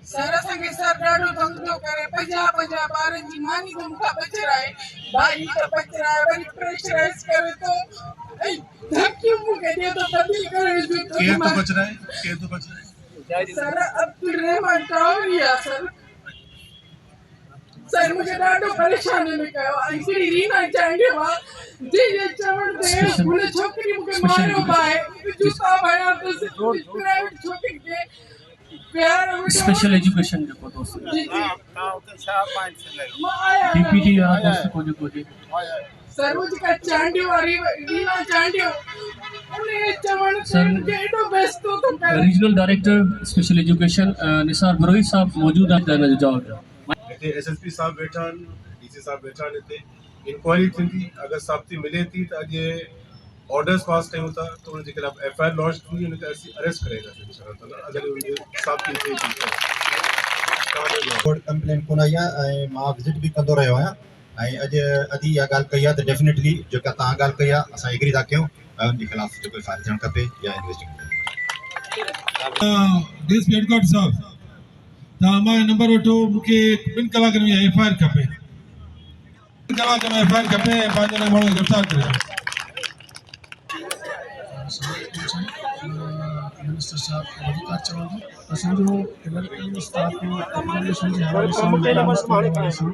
sir असांखे sir ॾाढो तंग थो करे 50 ॿारनि जी मानी त मूंखां बचराए भाई त बचराए वरी प्रेशराइज़ करे थो ऐं धमकियूं मूंखे ॾिए थो बदली करे केरु थो बचराए सर अब्दुल रहमान टावरी आहे सर मुझे ॾाढो परेशान में कयो आहे हिकिड़ी रीना चांडियो आहे जंहिंजे चवण ते हुन छोकिरी मूंखे मारियो आहे जूता भया अथसि प्राइवेट छोकिरी खे स्पेशल एजुकेशन जेको दोस्त डीपीटी वारा दोस्त को जेको जे सर वो जेका चांडियो वारी रीना चांडियो उन चवण ते एॾो बेस्तो थो करे regional director special education Nisar Barohi साहब मौजूद आहे त हिन जो जवाब हिते एसएसपी साहब वेठा आहिनि डीसी साहब वेठा आहिनि हिते इंक्वायरी थींदी अगरि साबिती मिले थी त अॼु ऑर्डर्स पास कयूं था त उनजे खिलाफ़ एफआईआर लॉन्च थींदी उनखे असीं अरेस्ट करे ईंदासीं अगरि उनजी साबिती थिए थी कोर्ट कंप्लेंट कोन आई आहे ऐं मां विज़िट बि कंदो रहियो आहियां ऐं अॼु अदी इहा ॻाल्हि कई आहे त डेफिनेटली जेका तव्हां ॻाल्हि कई आहे असां एग्री था कयूं ऐं उनजे खिलाफ़ जेको एफआईआर थियणु खपे या इन्वेस्टिगेशन डिस हेडक्वार्टर साहब तव्हां मां नंबर वठो मूंखे 2 कलाकनि में एफआईआर खपे 2 कलाक में एफआईआर खपे ऐं पंहिंजे लाइ माण्हू गिरफ़्तार करे मिनिस्टर साहब अधिकार चवंदो असांजो इलेक्ट्रॉनिक स्टाफ जो एप्लीकेशन जे हवाले सां